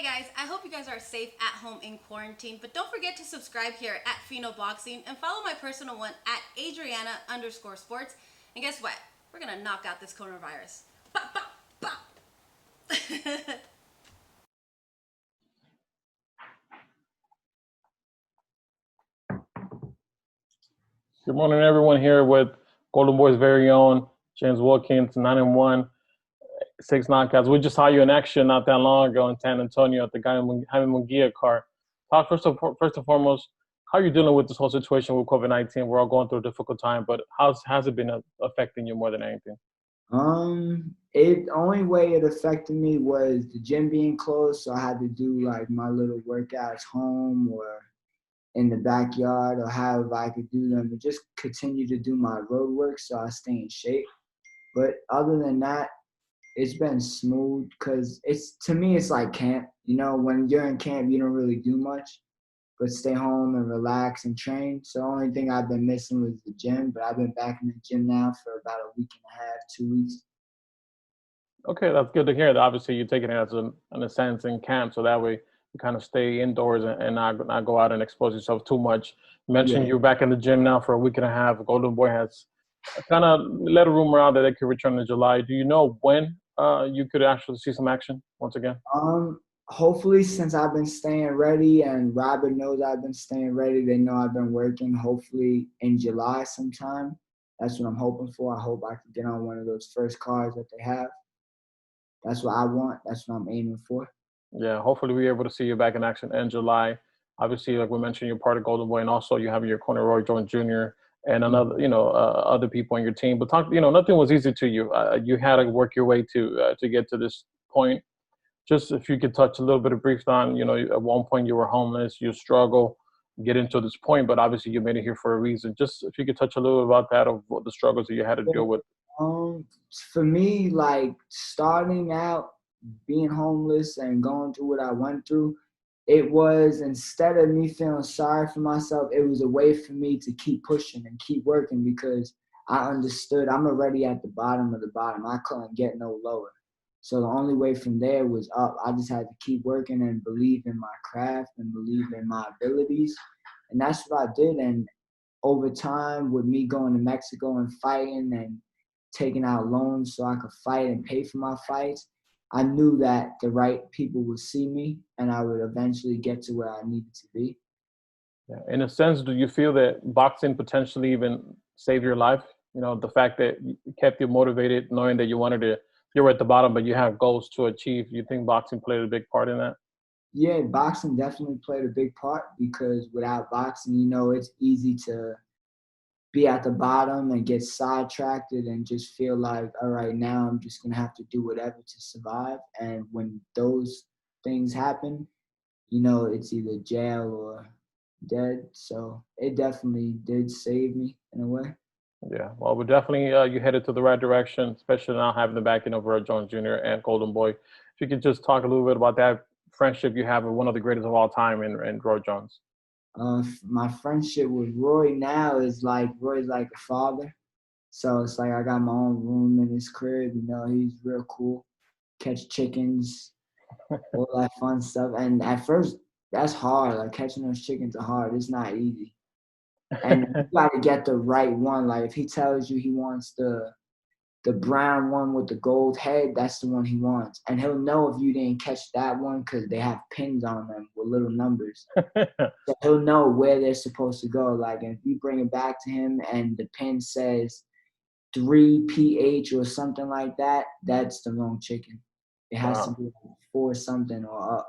Hi guys, I hope you guys are safe at home in quarantine, but don't forget to subscribe here at Fino Boxing and follow my personal one at Adriana_sports. And guess what? We're gonna knock out this coronavirus. Bop, bop, bop. Good morning, everyone. Here with Golden Boy's very own James Wilkins, 9-1, 6 knockouts. We just saw you in action not that long ago in San Antonio at the Jaime Munguia card. Talk first and foremost, how are you dealing with this whole situation with COVID-19? We're all going through a difficult time, but has it been affecting you more than anything? It only way it affected me was the gym being closed, so I had to do like my little workouts home or in the backyard or however I could do them and just continue to do my road work so I stay in shape. But other than that, it's been smooth because to me it's like camp. You know, when you're in camp, you don't really do much, but stay home and relax and train. So the only thing I've been missing was the gym, but I've been back in the gym now for about a week and a half, 2 weeks. Okay, that's good to hear. Obviously, you're taking it as an sense in camp, so that way you kind of stay indoors and not go out and expose yourself too much. You mentioned Yeah. you're back in the gym now for a week and a half. Golden Boy has kind of let a rumor out that they could return in July. Do you know when you could actually see some action once again? Hopefully, since I've been staying ready and Robert knows I've been staying ready, they know I've been working. Hopefully in July sometime. That's what I'm hoping for. I hope I can get on one of those first cards that they have. That's what I want. That's what I'm aiming for. Yeah, hopefully we're able to see you back in action in July. Obviously, like we mentioned, you're part of Golden Boy, and also you have your corner Roy Jones Jr. and another, other people on your team. But nothing was easy to you. You had to work your way to get to this point. Just if you could touch a little bit of brief on, at one point you were homeless, you struggle getting to this point, but obviously you made it here for a reason. Just if you could touch a little about that, of what the struggles that you had to deal with. Um, for me, like starting out, being homeless and going through what I went through, it was, instead of me feeling sorry for myself, it was a way for me to keep pushing and keep working because I understood I'm already at the bottom of the bottom. I couldn't get no lower. So the only way from there was up. I just had to keep working and believe in my craft and believe in my abilities. And that's what I did. And over time, with me going to Mexico and fighting and taking out loans so I could fight and pay for my fights, I knew that the right people would see me and I would eventually get to where I needed to be. Yeah. In a sense, do you feel that boxing potentially even saved your life? The fact that it kept you motivated, knowing that you were at the bottom, but you have goals to achieve. You think boxing played a big part in that? Yeah, boxing definitely played a big part because without boxing, it's easy to be at the bottom and get sidetracked and just feel like, all right, now I'm just going to have to do whatever to survive. And when those things happen, it's either jail or dead. So it definitely did save me in a way. Yeah, well, we're definitely you headed to the right direction, especially now having the backing of Roy Jones Jr. and Golden Boy. If you could just talk a little bit about that friendship you have with one of the greatest of all time in Roy Jones. My friendship with Roy now is like Roy's like a father. So it's like I got my own room in his crib. He's real cool. Catch chickens, all that fun stuff. And at first, that's hard. Like catching those chickens are hard. It's not easy. And you got to get the right one. Like if he tells you he wants the brown one with the gold head, that's the one he wants. And he'll know if you didn't catch that one because they have pins on them with little numbers. So he'll know where they're supposed to go. Like if you bring it back to him and the pin says 3 pH or something like that, that's the wrong chicken. It has to Wow. be 4 something or up.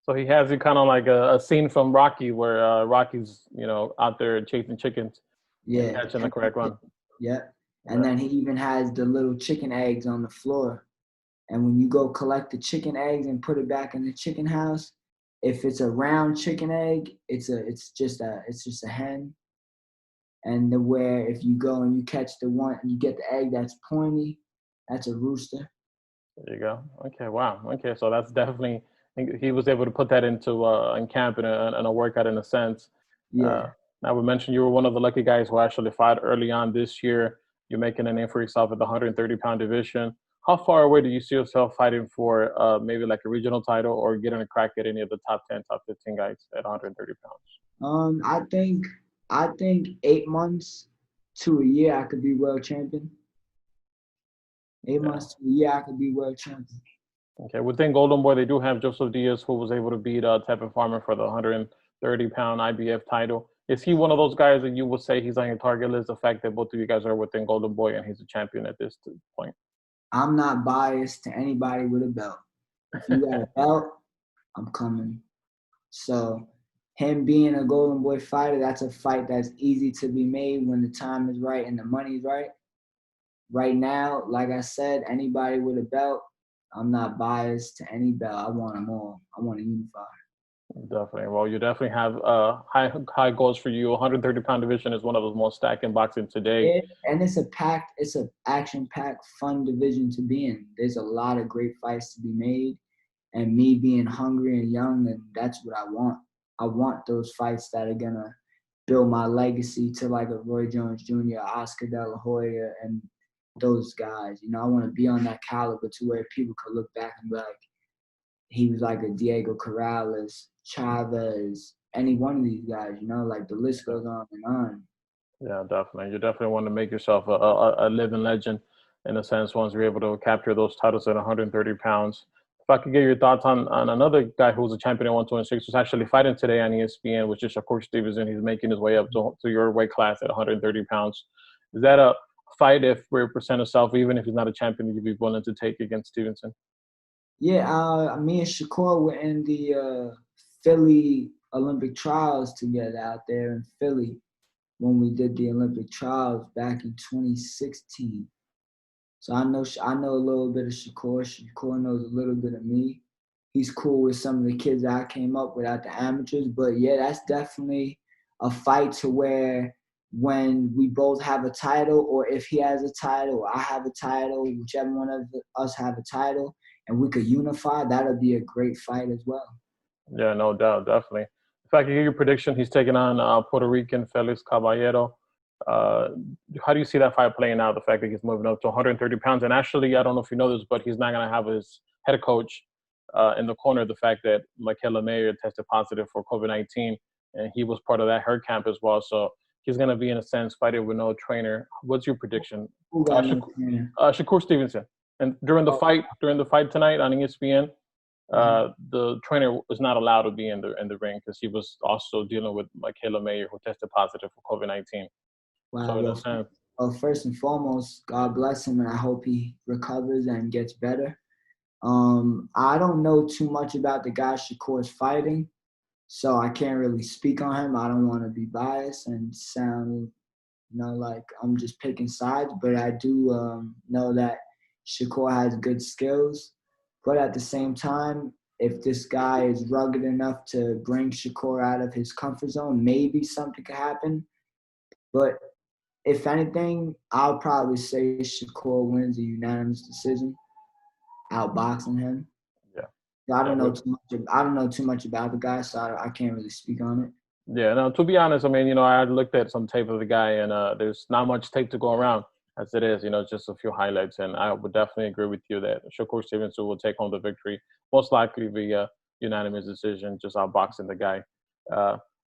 So he has it kind of like a scene from Rocky where Rocky's, out there chasing chickens and Yeah. catching the correct one. Yeah. And Yeah. then he even has the little chicken eggs on the floor. And when you go collect the chicken eggs and put it back in the chicken house, if it's a round chicken egg, it's just a hen. And where if you go and you catch the one, you get the egg that's pointy, that's a rooster. There you go. Okay. Wow. Okay. So that's definitely he was able to put that into in camp and a workout in a sense. Uh, Yeah. Now we mentioned you were one of the lucky guys who actually fought early on this year. You're making a name for yourself at the 130-pound division. how far away do you see yourself fighting for maybe like a regional title or getting a crack at any of the top 10, top 15 guys at 130 pounds? I think 8 months to a year I could be world champion. 8 months to a year I could be world champion. Okay, within Golden Boy, they do have Joseph Diaz, who was able to beat Tevin Farmer for the 130-pound IBF title. Is he one of those guys that you would say he's on your target list, the fact that both of you guys are within Golden Boy and he's a champion at this point? I'm not biased to anybody with a belt. If you got a belt, I'm coming. So him being a Golden Boy fighter, that's a fight that's easy to be made when the time is right and the money's right. Right now, like I said, anybody with a belt, I'm not biased to any belt. I want them all. I want to unify. Definitely. Well, you definitely have high goals for you. 130-pound division is one of the most stacked in boxing today. And it's an action-packed, fun division to be in. There's a lot of great fights to be made. And me being hungry and young, and that's what I want. I want those fights that are going to build my legacy to like a Roy Jones Jr., Oscar De La Hoya, and those guys. You know, I want to be on that caliber to where people could look back and be like, he was like a Diego Corrales, Chavez, any one of these guys, you know, like the list goes on and on. Yeah, definitely. You definitely want to make yourself a living legend in a sense once you're able to capture those titles at 130 pounds. If I could get your thoughts on another guy who was a champion at 126, who's actually fighting today on ESPN, which is SHAKUR Stevenson. He's making his way up to your weight class at 130 pounds. Is that a fight, if we present yourself, even if he's not a champion, that you'd be willing to take against Stevenson? Yeah, me and SHAKUR were in the Philly Olympic trials together out there in Philly when we did the Olympic trials back in 2016. So I know a little bit of SHAKUR. SHAKUR knows a little bit of me. He's cool with some of the kids I came up with at the amateurs. But yeah, that's definitely a fight to where when we both have a title, or if he has a title or I have a title, whichever one of us have a title, and we could unify, that'll be a great fight as well. Yeah, no doubt, definitely. If I could get your prediction, he's taking on Puerto Rican Felix Caballero. How do you see that fight playing out, the fact that he's moving up to 130 pounds? And actually, I don't know if you know this, but he's not going to have his head coach in the corner, the fact that Michaela Mayer tested positive for COVID-19, and he was part of that her camp as well. So he's going to be, in a sense, fighting with no trainer. What's your prediction? SHAKUR Stevenson. And during the fight tonight on ESPN, the trainer was not allowed to be in the ring because he was also dealing with Michaela Mayer, who tested positive for COVID-19. Wow. So well, first and foremost, God bless him, and I hope he recovers and gets better. I don't know too much about the guy SHAKUR is fighting, so I can't really speak on him. I don't want to be biased and sound, like I'm just picking sides, but I do know that SHAKUR has good skills. But at the same time, if this guy is rugged enough to bring SHAKUR out of his comfort zone, maybe something could happen. But if anything, I'll probably say SHAKUR wins a unanimous decision, outboxing him. Yeah. I don't know too much about the guy, so I can't really speak on it. Yeah, no, to be honest, I mean, I looked at some tape of the guy, and there's not much tape to go around as it is, just a few highlights. And I would definitely agree with you that SHAKUR Stevenson will take home the victory, most likely via unanimous decision, just outboxing the guy.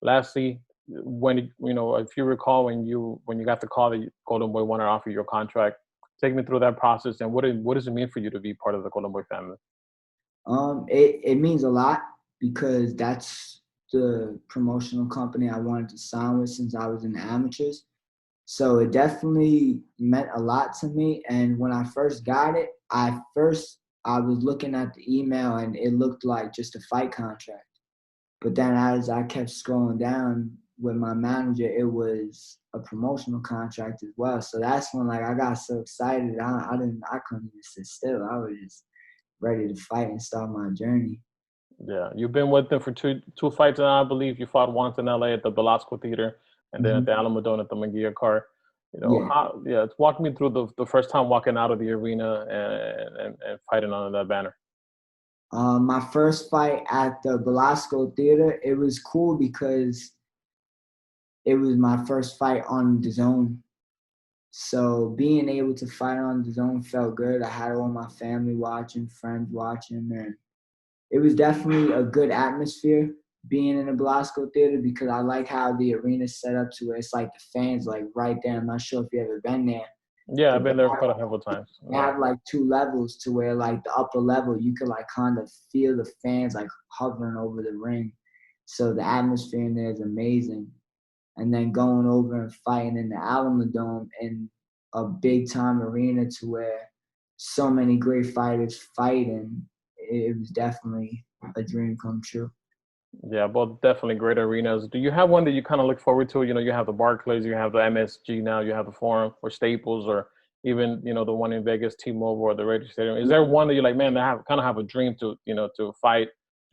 Lastly, when, if you recall, when you got the call that Golden Boy wanted to offer you your contract, take me through that process, and what does it mean for you to be part of the Golden Boy family? It means a lot because that's the promotional company I wanted to sign with since I was in the amateurs. So it definitely meant a lot to me. And when I first got it, I was looking at the email and it looked like just a fight contract. But then as I kept scrolling down with my manager, it was a promotional contract as well. So that's when I got so excited. I couldn't even sit still. I was just ready to fight and start my journey. Yeah, you've been with them for two fights, and I believe you fought once in LA at the Belasco Theatre, and then at the Alamodome at the McGeer Card. Walk me through the first time walking out of the arena and fighting under that banner. My first fight at the Belasco Theatre, it was cool because it was my first fight on the zone. So being able to fight on the zone felt good. I had all my family watching, friends watching, and it was definitely a good atmosphere being in the Belasco Theatre because I like how the arena's set up to where it's like the fans like right there. I'm not sure if you've ever been there. Yeah, I've But been there quite a couple of times. they have like two levels to where like the upper level you could like kind of feel the fans like hovering over the ring. So the atmosphere in there is amazing. And then going over and fighting in the Alamo Dome in a big time arena to where so many great fighters fighting, it was definitely a dream come true. Yeah, both definitely great arenas. Do you have one that you kind of look forward to? You know, you have the Barclays, you have the MSG now, you have the Forum or Staples, or even the one in Vegas, T-Mobile or the Ranger Stadium. Is there one that you're like, man, I have kind of have a dream to to fight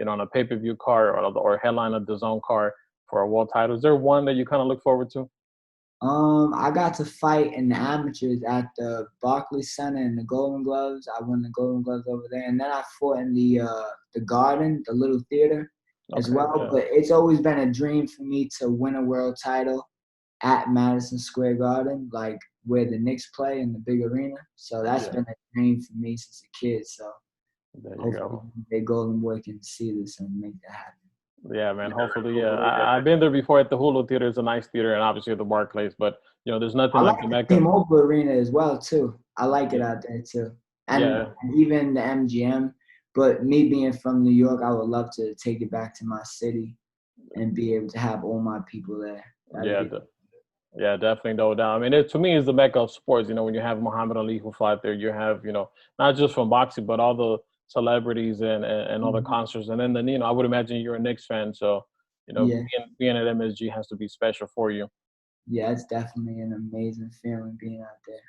on a pay-per-view card or headline of the zone card for a world title? Is there one that you kind of look forward to? I got to fight in the amateurs at the Barclays Center in the Golden Gloves. I won the Golden Gloves over there, and then I fought in the Garden, the little theater, as Okay, well. yeah. But it's always been a dream for me to win a world title at Madison Square Garden, like where the Knicks play in the big arena. So that's Yeah. been a dream for me since a kid. So There you hopefully, go. the Golden Boy can see this and make that happen. Yeah, man. Hopefully, yeah. I've been there before at the Hulu Theater. It's a nice theater, and obviously at the Barclays. But there's nothing I like like the the Mecca. T-Mobile Arena as well too. I like it Yeah, out there too, and yeah, even the MGM. But me being from New York, I would love to take it back to my city and be able to have all my people there. That'd yeah, be yeah. Definitely, no doubt. I mean, to me, it's the Mecca of sports. When you have Muhammad Ali who fly out there, you have not just from boxing, but all the celebrities and all the Mhm. concerts. And then I would imagine you're a Knicks fan, so Yeah, being at MSG has to be special for you. yeah, it's definitely an amazing feeling being out there.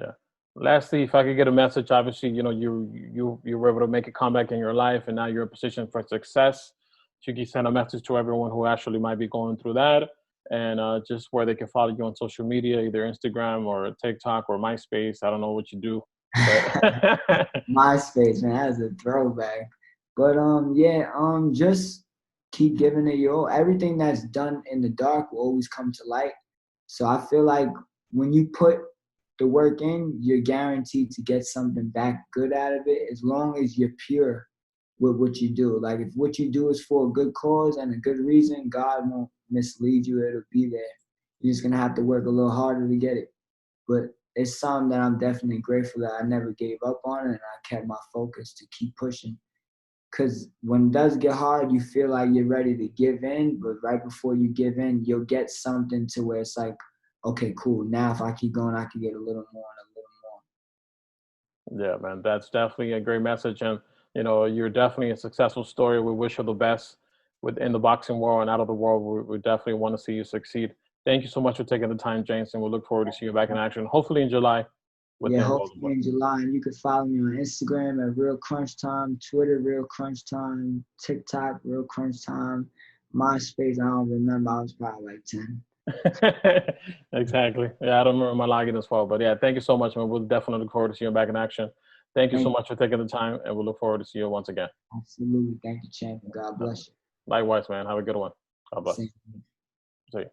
Yeah. Lastly, if I could get a message, obviously, you were able to make a comeback in your life, and now you're in a position for success. Chiqui, send a message to everyone who actually might be going through that, and just where they can follow you on social media, either Instagram or TikTok or MySpace. I don't know what you do, but MySpace, man, that's a throwback. But yeah, just keep giving it your all. Everything that's done in the dark will always come to light. So I feel like when you put the work in, you're guaranteed to get something back good out of it as long as you're pure with what you do. Like if what you do is for a good cause and a good reason, God won't mislead you. It'll be there. You're just gonna have to work a little harder to get it. But it's something that I'm definitely grateful that I never gave up on and I kept my focus to keep pushing. Because when it does get hard, you feel like you're ready to give in, but right before you give in, you'll get something to where it's like, okay, cool. Now if I keep going, I can get a little more and a little more. yeah, man, that's definitely a great message, and you're definitely a successful story. We wish you the best within the boxing world and out of the world. We definitely want to see you succeed. Thank you so much for taking the time, James, and we look forward to see you back in action, hopefully in July with Yeah, the Golden Boy. hopefully in July. And you can follow me on Instagram at Real Crunch Time, Twitter Real Crunch Time, TikTok Real Crunch Time, MySpace. I don't remember. I was probably like 10. Exactly. Yeah, I don't remember my login as well, but yeah, thank you so much, man. We'll definitely look forward to seeing you back in action. Thank you so Thank much for taking the time, and we'll look forward to see you once again. you. Absolutely. Thank you, champion. God bless you. Likewise, man. Have a good one. God bless. Same. See you.